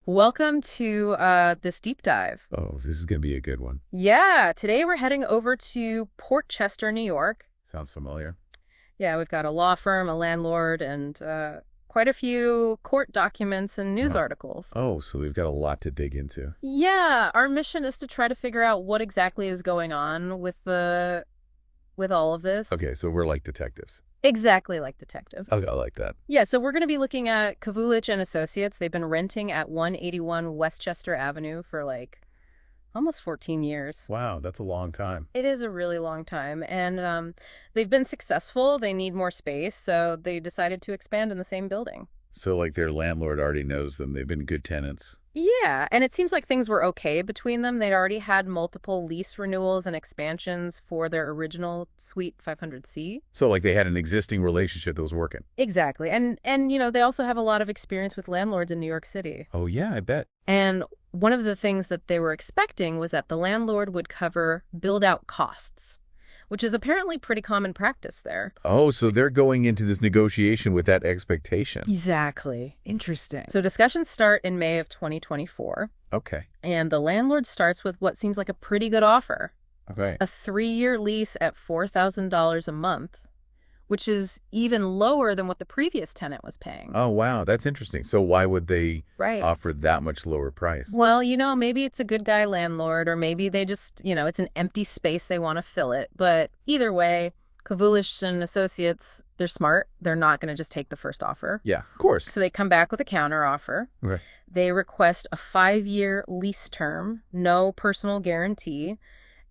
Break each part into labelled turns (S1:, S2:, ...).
S1: Welcome to this deep dive.
S2: Oh, this is going to be a good one.
S1: Yeah, today we're heading over to Portchester, New York.
S2: Sounds familiar.
S1: Yeah, we've got a law firm, a landlord, and quite a few court documents and news articles.
S2: Oh, so we've got a lot to dig into.
S1: Yeah, our mission is to try to figure out what exactly is going on with all of this.
S2: Okay, so we're like detectives.
S1: Exactly like detective.
S2: Okay, I like that.
S1: Yeah, so we're going to be looking at Kavulich and Associates. They've been renting at 181 Westchester Avenue for like almost 14 years.
S2: Wow, that's a long time.
S1: It is a really long time, and they've been successful. They need more space, so they decided to expand in the same building.
S2: So like their landlord already knows them. They've been good tenants.
S1: Yeah, and it seems like things were okay between them. They'd already had multiple lease renewals and expansions for their original Suite 500C.
S2: So like they had an existing relationship that was working.
S1: Exactly. And they also have a lot of experience with landlords in New York City.
S2: Oh yeah, I bet.
S1: And one of the things that they were expecting was that the landlord would cover build-out costs, which is apparently pretty common practice there.
S2: Oh, so they're going into this negotiation with that expectation.
S1: Exactly. Interesting. So discussions start in May of 2024.
S2: Okay.
S1: And the landlord starts with what seems like a pretty good offer.
S2: Okay.
S1: A 3-year lease at $4,000 a month, which is even lower than what the previous tenant was paying.
S2: Oh, wow. That's interesting. So why would they offer that much lower price?
S1: Well, maybe it's a good guy landlord, or maybe they just, it's an empty space, they want to fill it. But either way, Kavulich and Associates, they're smart. They're not going to just take the first offer.
S2: Yeah, of course.
S1: So they come back with a counter offer.
S2: Okay.
S1: They request a 5-year lease term, no personal guarantee,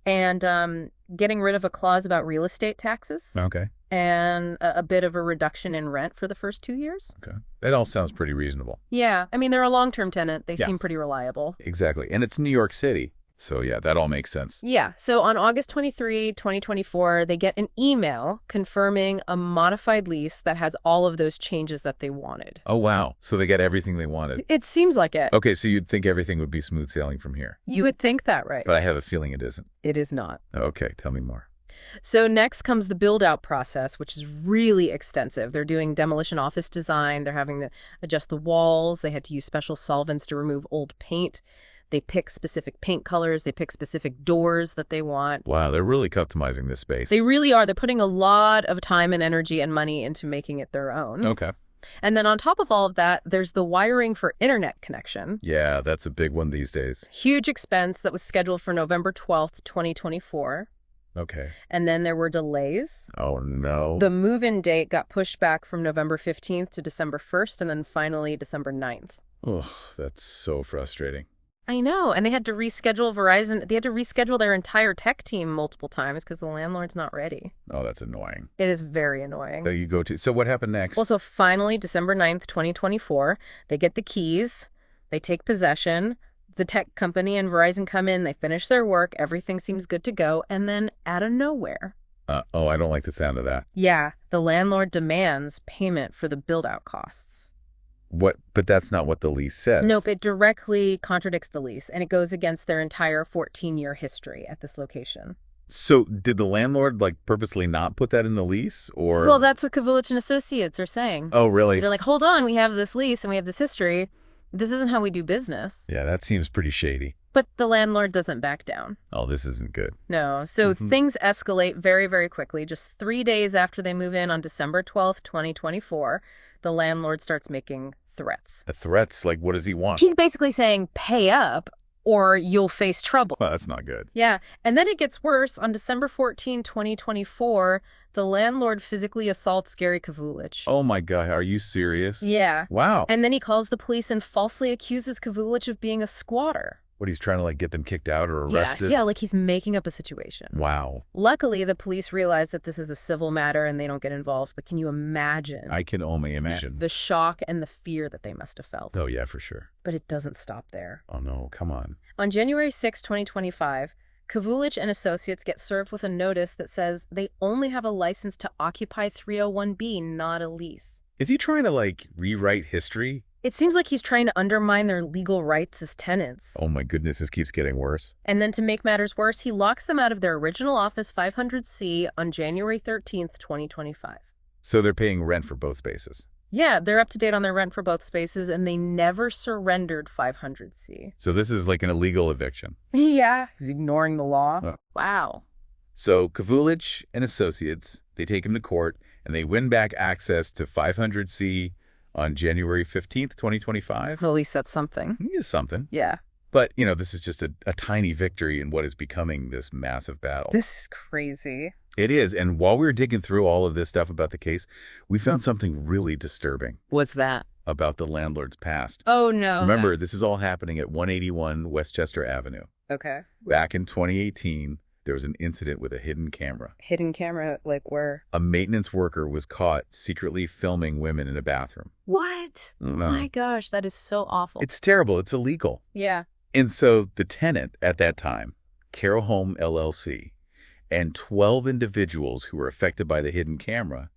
S1: and getting rid of a clause about real estate taxes.
S2: Okay.
S1: And a bit of a reduction in rent for the first 2 years.
S2: Okay. That all sounds pretty reasonable.
S1: Yeah. I mean, they're a long-term tenant. They seem pretty reliable.
S2: Exactly. And it's New York City. So yeah, that all makes sense.
S1: Yeah. So on August 23, 2024, they get an email confirming a modified lease that has all of those changes that they wanted.
S2: Oh, wow. So they get everything they wanted.
S1: It seems like it.
S2: Okay, so you'd think everything would be smooth sailing from here.
S1: You would think that, right?
S2: But I have a feeling it isn't.
S1: It is not.
S2: Okay, tell me more.
S1: So next comes the build-out process, which is really extensive. They're doing demolition office design. They're having to adjust the walls. They had to use special solvents to remove old paint. They pick specific paint colors. They pick specific doors that they want.
S2: Wow, they're really customizing this space.
S1: They really are. They're putting a lot of time and energy and money into making it their own.
S2: Okay.
S1: And then on top of all of that, there's the wiring for internet connection.
S2: Yeah, that's a big one these days.
S1: Huge expense that was scheduled for November 12th, 2024.
S2: Okay.
S1: And then there were delays.
S2: Oh, no.
S1: The move-in date got pushed back from November 15th to December 1st, and then finally December 9th.
S2: Oh, that's so frustrating.
S1: I know. And they had to reschedule Verizon. They had to reschedule their entire tech team multiple times because the landlord's not ready.
S2: Oh, that's annoying.
S1: It is very annoying.
S2: So what happened next?
S1: Well, so finally, December 9th, 2024, they get the keys. They take possession. The tech company and Verizon come in. They finish their work. Everything seems good to go. And then out of nowhere.
S2: I don't like the sound of that.
S1: Yeah, the landlord demands payment for the build-out costs.
S2: What? But that's not what the lease says.
S1: Nope, it directly contradicts the lease, and it goes against their entire 14-year history at this location.
S2: So did the landlord purposely not put that in the lease, or?
S1: Well, that's what Kavulich and Associates are saying.
S2: Oh, really?
S1: They're like, hold on, we have this lease and we have this history. This isn't how we do business.
S2: Yeah, that seems pretty shady.
S1: But the landlord doesn't back down.
S2: Oh, this isn't good.
S1: No. So things escalate very, very quickly. Just 3 days after they move in on December 12th, 2024, the landlord starts making threats.
S2: Threats? Like, what does he want?
S1: He's basically saying, pay up or you'll face trouble.
S2: Well, that's not good.
S1: Yeah. And then it gets worse. On December 14, 2024, the landlord physically assaults Gary Kavulich.
S2: Oh, my God. Are you serious?
S1: Yeah.
S2: Wow.
S1: And then he calls the police and falsely accuses Kavulich of being a squatter.
S2: What, he's trying to get them kicked out or arrested?
S1: Yeah, like he's making up a situation.
S2: Wow.
S1: Luckily, the police realize that this is a civil matter and they don't get involved. But can you imagine?
S2: I can only imagine.
S1: The shock and the fear that they must have felt.
S2: Oh, yeah, for sure.
S1: But it doesn't stop there.
S2: Oh, no. Come on.
S1: On January 6, 2025, Kavulich and Associates get served with a notice that says they only have a license to occupy 301B, not a lease.
S2: Is he trying to, rewrite history?
S1: It seems like he's trying to undermine their legal rights as tenants.
S2: Oh my goodness, this keeps getting worse.
S1: And then to make matters worse, he locks them out of their original office 500C on January 13th, 2025.
S2: So they're paying rent for both spaces?
S1: Yeah, they're up to date on their rent for both spaces, and they never surrendered 500C.
S2: So this is like an illegal eviction.
S1: Yeah. He's ignoring the law.
S2: Oh.
S1: Wow.
S2: So Kavulich and Associates, they take him to court, and they win back access to 500C on January 15th, 2025.
S1: Well, at least that's something.
S2: It's something.
S1: Yeah.
S2: But, you know, this is just a tiny victory in what is becoming this massive battle.
S1: This is crazy.
S2: It is. And while we were digging through all of this stuff about the case, we found something really disturbing.
S1: What's that?
S2: About the landlord's past.
S1: Oh, no.
S2: Remember, this is all happening at 181 Westchester Avenue.
S1: Okay.
S2: Back in 2018, there was an incident with a hidden camera.
S1: Hidden camera, like where?
S2: A maintenance worker was caught secretly filming women in a bathroom.
S1: What? Oh my gosh, that is so awful.
S2: It's terrible. It's illegal.
S1: Yeah.
S2: And so the tenant at that time, Caro Home LLC, and 12 individuals who were affected by the hidden camera,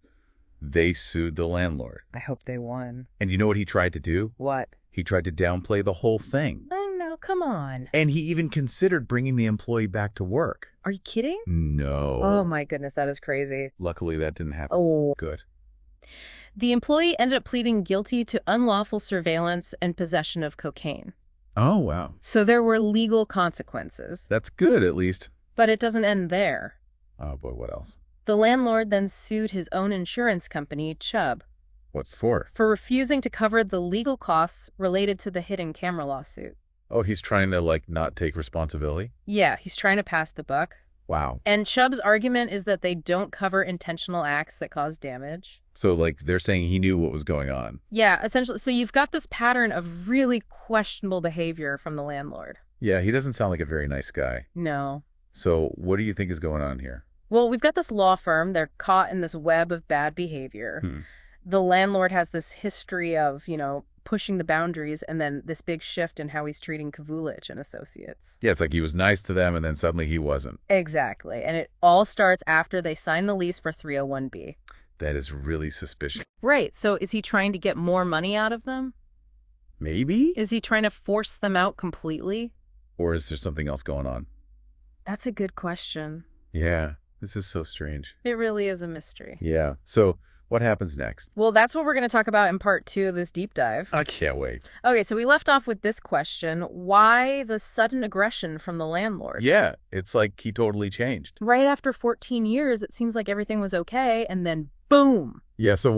S2: they sued the landlord.
S1: I hope they won.
S2: And you know what he tried to do?
S1: What?
S2: He tried to downplay the whole thing.
S1: Oh, no, come on.
S2: And he even considered bringing the employee back to work.
S1: Are you kidding?
S2: No.
S1: Oh, my goodness, that is crazy.
S2: Luckily, that didn't happen.
S1: Oh.
S2: Good.
S1: The employee ended up pleading guilty to unlawful surveillance and possession of cocaine.
S2: Oh, wow.
S1: So there were legal consequences.
S2: That's good, at least.
S1: But it doesn't end there.
S2: Oh, boy, what else?
S1: The landlord then sued his own insurance company, Chubb.
S2: What's for?
S1: For refusing to cover the legal costs related to the hidden camera lawsuit.
S2: Oh, he's trying to, like, not take responsibility?
S1: Yeah, he's trying to pass the buck.
S2: Wow.
S1: And Chubb's argument is that they don't cover intentional acts that cause damage.
S2: So, like, they're saying he knew what was going on.
S1: Yeah, essentially. So you've got this pattern of really questionable behavior from the landlord.
S2: Yeah, he doesn't sound like a very nice guy.
S1: No.
S2: So what do you think is going on here?
S1: Well, we've got this law firm. They're caught in this web of bad behavior. The landlord has this history of, pushing the boundaries, and then this big shift in how he's treating Kavulich and Associates.
S2: Yeah, it's like he was nice to them, and then suddenly he wasn't.
S1: Exactly. And it all starts after they sign the lease for 301B.
S2: That is really suspicious.
S1: Right. So is he trying to get more money out of them?
S2: Maybe?
S1: Is he trying to force them out completely?
S2: Or is there something else going on?
S1: That's a good question.
S2: Yeah, this is so strange.
S1: It really is a mystery.
S2: Yeah. So what happens next?
S1: Well, that's what we're going to talk about in part 2 of this deep dive.
S2: I can't wait.
S1: Okay, so we left off with this question. Why the sudden aggression from the landlord?
S2: Yeah, it's like he totally changed.
S1: Right after 14 years, it seems like everything was okay, and then boom.
S2: Yeah, so